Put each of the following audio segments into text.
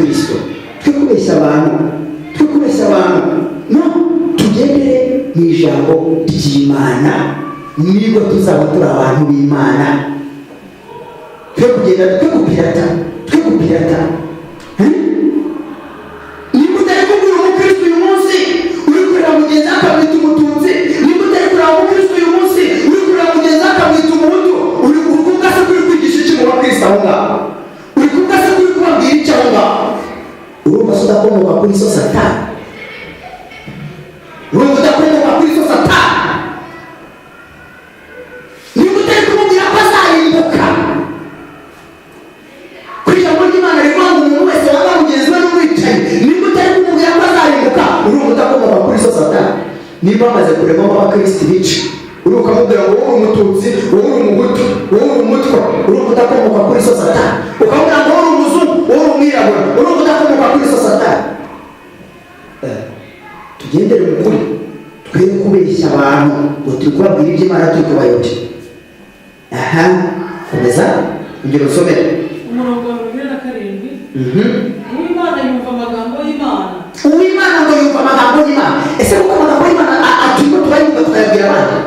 Kristo. Twikubeshya abantu no tugendere mu ijambo ry'Imana, nibwo tuzaba turi abantu b'Imana. Twe kupirata nimba utari kubwira umukristo uyu munsi uri kureba mugenzi akamwita umututsi, nimba utari kureba umukristo uyu munsi uri kureba mugenzi akamwita umuhutu, uri kuvuga se kuri kwigisha iki mu bakristo aho ngaho, uri kuvuga se kuri kubabwira icyo aho ngaho. Urumva se udakomoka kuri so Satani, urumva udakomoka kuri so Satani. Nimba utari kumubwira ko azarimbuka, kuri ijambo ry'Imana rivuga ngo umuntu wese wanga mugenzi we n'umwicanyi, nimba utari kumubwira ko azarimbuka, urumva udakomoka kuri so Satani. Niba bamaze kuremamo abakristo bica, uri ukamubwira ngo wowe uri umututsi, wowe uri umuhutu, wowe uri umutwa, urumva udakomoka kuri so Satani. Ukamubwira ngo wowe uri umuzungu, wowe uri umwirabura, urumva udakomoka kuri so Satani. Tugendere mu kuri, twe kubeshya abantu ngo turi kubabwira iby'Imana turi kubayobya. Komeza ongera usomere umurongo wa 27. Uw'Imana yumva amagambo y'Imana. Uw'Imana ngo yumva amagambo y'Imana. Ese kuko amagambo y'Imana atuma tubayumva tukayabwira abandi?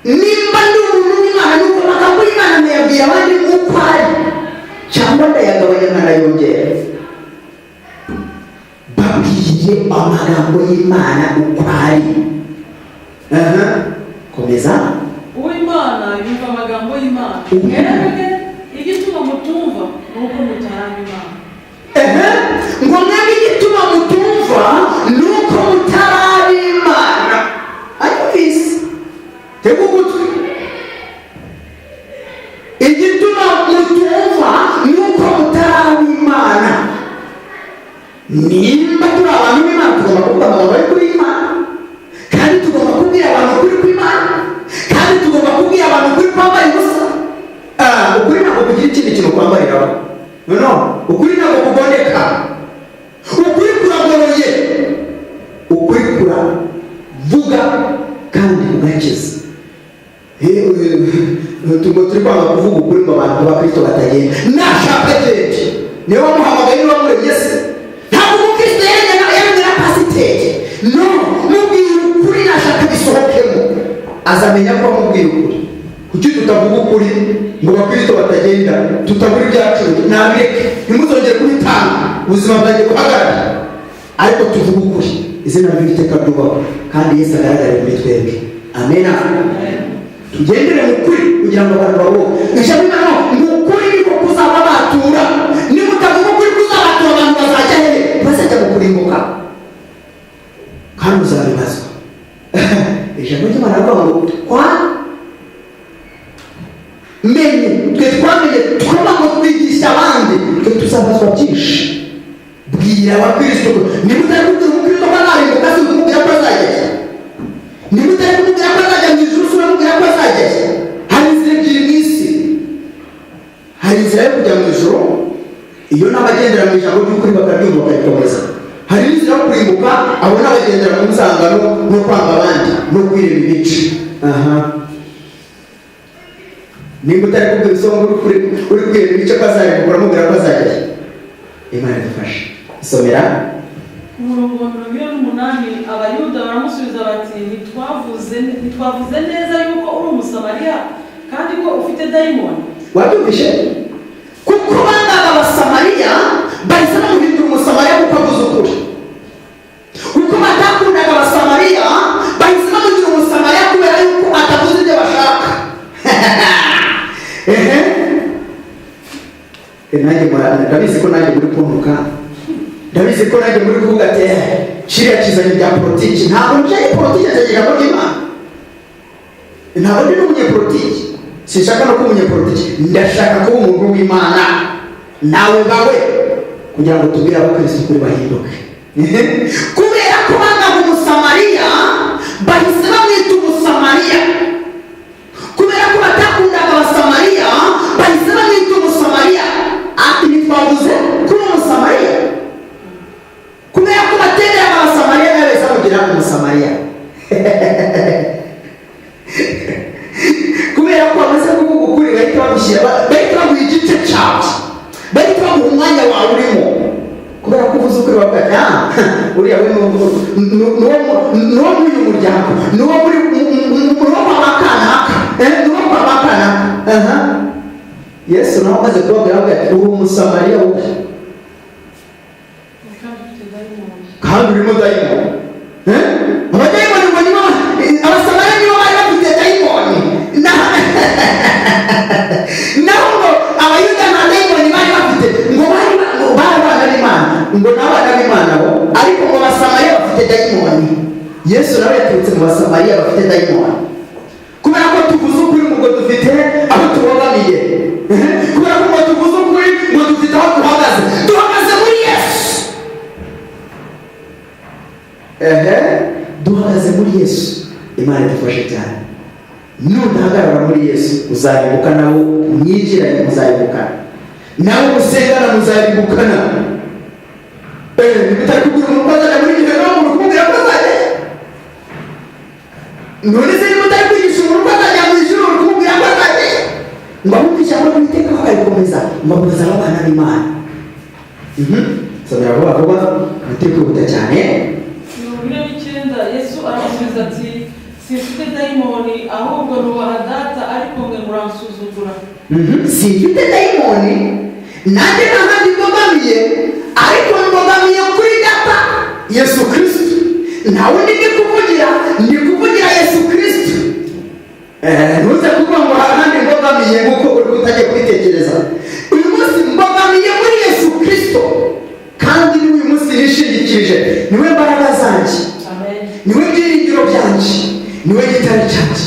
Nimba ndi umuntu w'Imana yumva amagambo y'Imana nkayabwira abandi uko ari, cyangwa ndayagabanya nkanayongera? Babwiye amagambo y'Imana uko ari. Komeza. Uw'Imana yumva amagambo y'Imana. Mwebwe igituma mutumva nuko mutaraba Imana. Ngo mwebwe igituma mutumva nuko mutaraba Imana. Ayumvise? Tega ugutwi. Igituma mutumva nuko mutaraba Imana. Nimba turi abantu b'Imana tugomba kuvuga amagambo ari kuri Imana, kandi tugomba kubwira abantu kuri kw'Imana, kandi tugomba kubwira abantu kuri kwambaye ubusa. Ukuri ntabwo kugira ikindi kintu kwambariraho. No, ukuri ntabwo kuboneka. Ukuri kuragoroye, ukuri kuravuga kandi kugakiza. Turi kwanga kuvuga ukuri ngo abantu b'Abakristo batagenda. Nashaka tete niwe wamuhamagaye, niwe wamuremye se. Ntabwo umukristo yaremera pasiteri. No, mubwira ukuri nashaka bisohokemo, azamenya ko mubwira ukuri. Kuki tutavuga ukuri ngo Abakristo batagenda, tutabura ibyacu? Nabireke, ntimuzongere kubitanga, ubuzima bwanjye buhagarare. Ariko tuvuga ukuri, izina ry'Uwiteka ryubahwe, kandi Yesu agaragare muri twebwe. Amena. Tugendere mu kuri kugira ngo abantu babone. Ijambo ry'Imana ngo ukuri niko kuzaba batura. Nimutavuga ukuri kuzabatura, abantu bazajya hehe? Bazajya mu kurimbuka, kandi uzabibazwa. Ijambo ry'Imana rivuga ngo twamenye twaba ngo twigisha abandi, twe tuzabazwa byinshi. Bwira Abakristo, niba utari kubwira umukristo ko azarimbuka, si kumubwira ko azageza. Niba utari kumubwira ko azajya mu ijuru, si uramubwira ko azageza. Hari inzira ebyiri mu isi. Hari inzira yo kujya mu ijuru, iyo n'abagendera mu ijambo ry'ukuri bakaryumva bakayikomeza. Hari inzira yo kurimbuka, abo n'abagendera mu nzangano no kwanga abandi no kwirema ibice. Nimba utari kubwira isonga uri kwirema ibice ko azarimbuka, uramubwira ko azagera. Imana idufashe. Isomera umurongo wa 28. Abayuda baramusubiza bati ntitwavuze neza yuko uri Umusamariya kandi ko ufite dayimoni? Wabyumvishe? Kuko bangaga Abasamariya bahise bamuhindura Umusamariya kuko avuze ukuri. Kuko batakundaga Abasamariya bahise bamuhindura Umusamariya kubera yuko atavuze ibyo bashaka. Nanjye ndabizi ko nanjye muri kumvuka, ndabizi ko nanjye muri kuvuga ati kiriya kizanye bya politiki. Ntabwo nje politiki nzagera muri Imana. Ntabwo ndi n'umunyepolitiki, sinshaka no kuba umunyepolitiki. Ndashaka kuba umuntu w'Imana nawe bawe, kugira ngo tubwire Abakristo kuri bahinduke. Kubera ko bangaga Umusamariya bahise bamwita Umusamariya. Kubera ko batakundaga Abasamariya bahise bamwita Umusamariya. Ati ntitwavuze kuri Umusamariya. Kubera ko batemeraga Abasamariya nawe bahise bamugira Umusamariya. Kubera ko bamaze kuvuga ukuri bahita bamuha igice muryango, n'uwo muri kwa bakanaka, n'uwo kwa bakanaka. Yesu nawe amaze kubabwira ati uri umusamariya wowe kandi urimo dayimoni. Abadayimoni ngo nibo, abasamariya nibo bari bafite dayimoni. Naho ngo abayuda nta dayimoni bari bafite, ngo bari abana b'Imana, ngo n'abana b'Imana bo, ariko ngo abasamariya bafite dayimoni. Yesu nawe yaturutse mu basamariya bafite dayimoni. Kubera ko tuvuze ukuri ngo dufite aho tubogamiye, kubera ko ngo tuvuze ukuri ngo dufite aho duhagaze muri Yesu. Duhagaze muri Yesu. Imana idufashe cyane. Nudahagarara muri Yesu uzaribuka, nawe mwinjiranye muzaribukana, nawe musengana muzaribukana. Bitari kugura umupazana muri gihe no mu kumubwira ko azajya. None se niba utari kwigisha umuntu azajya mu ijuru uri kumubwira ko azajya, ngo ahubwo ijambo ry'Uwiteka bakarikomeza, mbabuza abana b'Imana. Somera vuba vuba mutekwihuta cyane. 29 Yesu aramusubiza ati simfite dayimoni ahubwo nubaha data ariko mwe muransuzugura. Simfite dayimoni nanjye ntabwo mbogamiye, ariko mbogamiye kuri data Yesu Kristo. Ntawe ndi kuvugira Yesu Kristo. Ntuze kuvuga ngo ahandi mbogamiye nk'uko uri utagiye kwitekereza. Uyu munsi mbogamiye muri Yesu Kristo, kandi uyu munsi nishingikirije niwe mbaraga zanjye, niwe byiringiro byanjye, niwe gitare cyanjye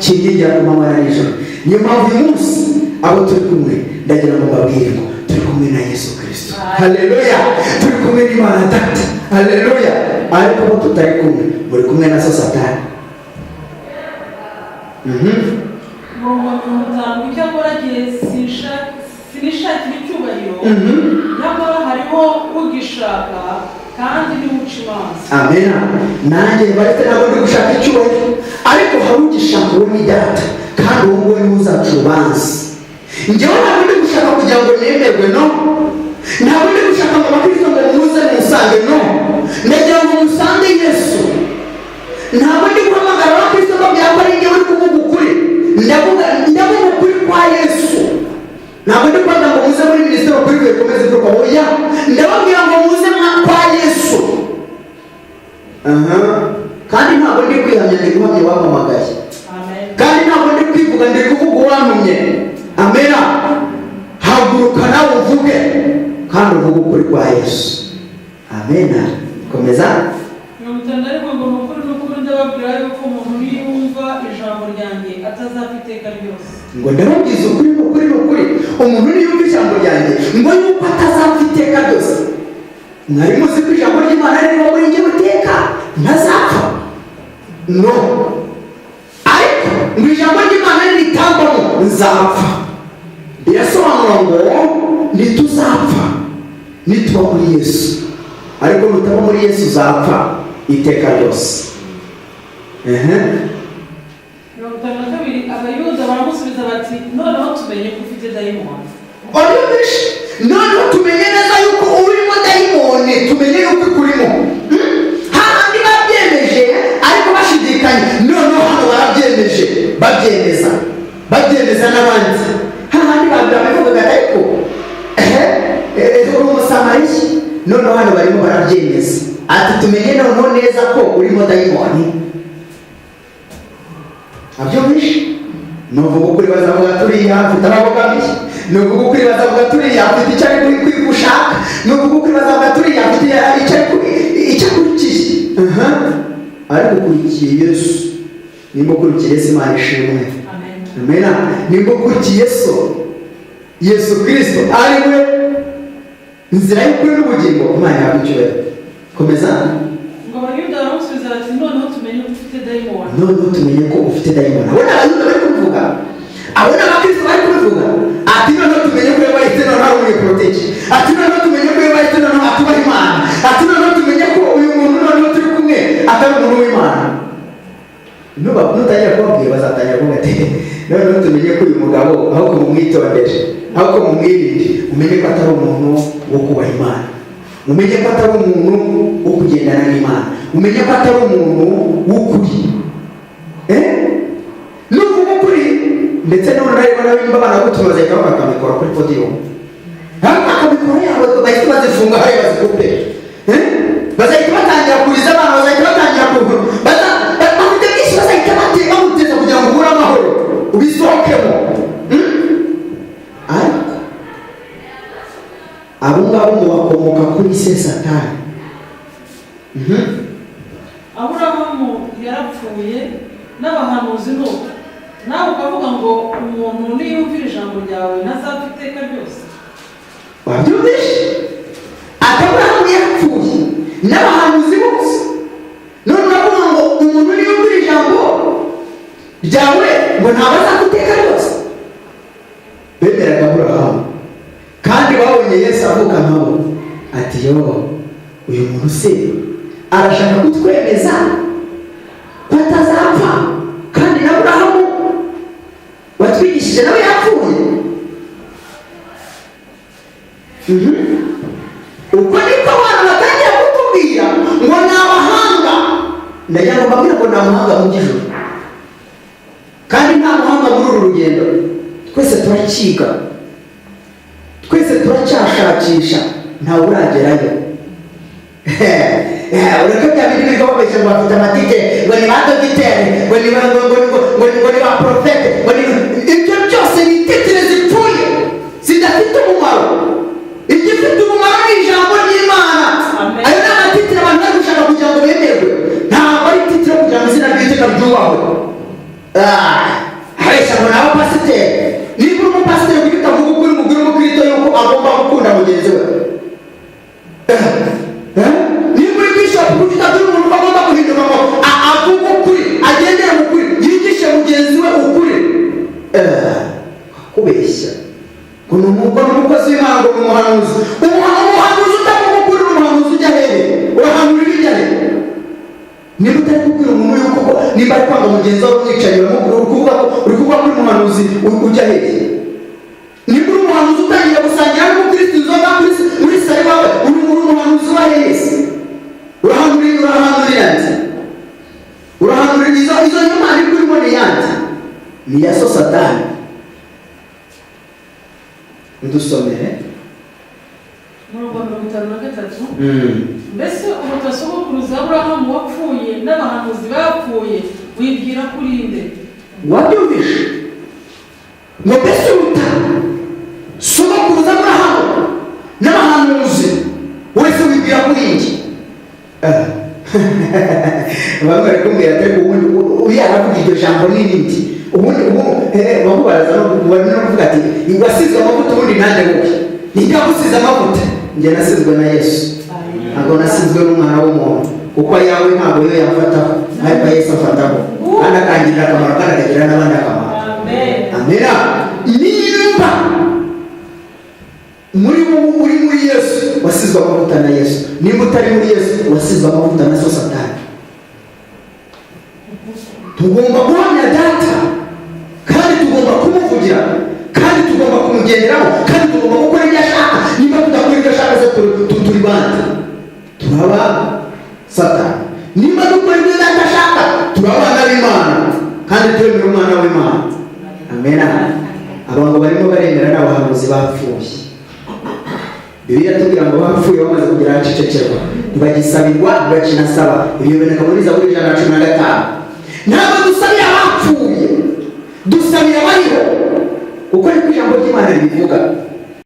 kingira ku manywa na nijoro. Niyo mpamvu uyu munsi abo turi kumwe ndagira ngo mbabwire ngo turi kumwe na Yesu Kristo. Haleluya. Turi kumwe n'Imana Data. Haleluya. Ariko abo tutari kumwe muri kumwe na Satani. Icyakora gihe sinishakira icyubahiro, nyamara hariho ugishaka kandi nimuca imanza. Amen. Nanjye barite ntabwo ndi gushaka icyubahiro, ariko hari ugishaka uwo ni Data, kandi uwo nguwo niwe uzaca urubanza. Njyewe ntabwo ndi gushaka kugira ngo nemerwe, no. Ntabwo ndi gushaka ngo abakristo ngo muze musange, no. Ndagira ngo musange Yesu. Ntabwo ndi guhamagara abakristo ngo byakora njyewe uri kuvuga ukuri. Ndavuga ukuri kwa Yesu. Ntabwo ndi kuvuga ngo muze muri minisiteri ukuri kwekomeze kuko oya, ndababwira ngo muze kwa Yesu. Kandi ntabwo ndi kwihamya, ndi guhamya uwampamagaye. Kandi ntabwo ndi kwivuga, ndi kuvuga uwantumye. Amen. Haguruka nawe uvuge, kandi uvuge ukuri kwa Yesu. Amen. Komeza. Ariko ngo nukuri ndababwira yuko umuntu niyumva ijambo ryanjye atazapfa iteka ryose. Ngo ndababwiza ukuri, umuntu niyumva ijambo ryanjye ngo yuko atazapfa iteka ryose. Mwari muzi ko ijambo ry'Imana riri muri njye iteka ntazapfa? No. Ariko ngo ijambo ry'Imana ritambamo nzapfa. Birasobanura ngo ntituzapfa nituba muri Yesu, ariko nutaba muri Yesu uzapfa iteka ryose. 52 Abayuda baramusubiza bati noneho tumenye ko ufite dayimoni. Noneho tumenye neza yuko urimo dayimoni, tumenye yuko ukurimo. Hahandi babyemeje ariko bashidikanya, noneho hano barabyemeje, babyemeza n'abandi. Hahandi babivugaga ariko uri umusamariya, noneho hano barimo barabyemeza. Ati tumenye noneho neza ko urimo dayimoni. Abyumvishe? Nuvuga ukuri bazavuga turiya afite ababogamiye, nuvuga ukuri bazavuga turiya afite icyo ari gushaka, nuvuga ukuri bazavuga turiya afite icyo akurikiye. Ariko ukurikiye Yesu, nimba ukurikiye Yesu Imana ishimwe. Amen. Nimba ukurikiye Yesu Kristo ari we inzira y'ukuri n'ubugingo, Imana yawe icyubahiro. Komeza. Ngo Abayuda baramusubiza bati noneho tumenye ko ufite dayimoni. Noneho tumenye ko ufite dayimoni. Abona Abayuda bari kubivuga, abona abakristo bari kubivuga. Ati noneho tumenye ko yabahise noneho ari umunyepolotiki. Ati noneho tumenye ko yabahise noneho atubaha Imana. Ati noneho tumenye ko uyu muntu noneho turi kumwe atari umuntu w'Imana. Nutangira kubabwira bazatangira kuvuga ati noneho tumenye ko uyu mugabo aho kumumwitondera, aho kumumwirinde, umenye ko atari umuntu wo kubaha Imana. umenye ko atari umuntu wo kugendana n'Imana, umenye ko atari umuntu w'ukuri. Nuvuga ukuri ndetse n'abana bagutuma bazahita bakamikora kuri podium, bakamikora yabo bahita bazifunga hariya bazikupe, bazahita batangira kuriza abana, bazahita batangira kugura, bafite byinshi bazahita bamuteza kugira ngo ubure amahoro ubisohokemo. Ariko abo ngabo ngo bakomoka kuri se Satani. Aburahamu yarapfuye n'abahanuzi nuko, nawe ukavuga ngo umuntu niyumvira ijambo ryawe ntazapfa iteka ryose. Wabyumvise? Aburahamu yarapfuye n'abahanuzi bose, none uravuga ngo umuntu niyumvira ijambo ryawe ngo ntazapfa iteka ryose. Bemeraga Aburahamu kandi babonye Yesu avuka nabo, ati yo uyu muntu se arashaka kutwemeza ko atazapfa, kandi na Aburahamu watwigishije nawe yapfuye. Uko niko abantu batangira kutubwira ngo ni abahanga. Ndagira ngo mbabwire ngo nta muhanga mu by'ijuru, kandi nta muhanga muri uru rugendo. Twese turakiga, twese turacyashakisha, ntawe uragerayo. Ureka bya bindi bigo babeshya ngo bafite amatike, ngo ni ba dogiteri, ngo ni ba porofete, ibyo byose ni titire zipfuye zidafite umumaro. Igifite umumaro ni ijambo ry'Imana. Ayo ni amatitire abantu bari gushaka kugira ngo bemerwe, ntabwo ari titire kugira ngo izina ry'iteka ryubahwe. Abeshya ngo ni abapasiteri. Niba uri umupasiteri kuko utavuga ukuri mubwira umukristo yuko agomba gukunda mugenzi we. Niba uri bishop kuko utabwira umuntu ko agomba guhinduka ngo avuga ukuri, agendera mu kuri, yigishe mugenzi we ukuri, kubeshya ngo ni umukozi w'Imana, ngo ni umuhanuzi. Umuhanuzi utavuga ukuri, umuhanuzi ujya hehe? Urahanurira ijya hehe? Niba utari kubwira umuntu yuko niba ari kwanga mugenzi wawe umwicaye, uri kuvuga kuri umuhanuzi ujya hehe? Niba uri umuhanuzi utangira gusangira n'umukristo inzoga muri sare wawe, uri umuhanuzi wa hehe? Urahanurira nzi, urahanurira izo nyuma ariko urimo ni yandi, ni ya so Satani. Ndusomere Murongo 53. Mbese umutasogokuruza Aburahamu wapfuye n'abahanuzi bapfuye, wibwira kuri nde? Wabyumvishe? Ngo mbese sogokuruza Aburahamu n'abahanuzi wese wibwira kuri nde? Bamwe bari kumbwira ati ubundi uriya aravuga iryo jambo n'irindi, ubundi bamubaraza no kuvuga ati wasizwe amavuta ubundi nanjye wowe. Nijya gusiza amavuta, njye nasizwe na Yesu, ntabwo nasizwe n'umwana w'umuntu, kuko ayawe ntabwo yo yafataho, ariko Yesu afataho, kandi akangirira akamaro kandi akagirira n'abandi akamaro. Amena. Niba uri muri Yesu wasizwe amavuta na Yesu, niba utari muri Yesu wasizwe amavuta na so Satani. Tugomba guhamya data, kandi tugomba kumuvugira, kandi tugomba kumugenderaho, kandi tugomba gukora ibyo ashaka. Niba tudakora ibyo ashaka se turi bande? Turaba Satani. Niba dukora ibyo data ashaka turaba abana b'Imana, kandi turemera umwana w'Imana. Amena. Abantu barimo baremera n'abahanuzi bapfuye. Bibiliya tubwira ngo bapfuye bamaze kugira acecekerwa, ntibagisabirwa, ntibakinasaba. Ibyo biboneka muri Zaburi 115. Ntabwo dusabira abapfuye, dusabira abariho, kuko niko ijambo ry'Imana ribivuga.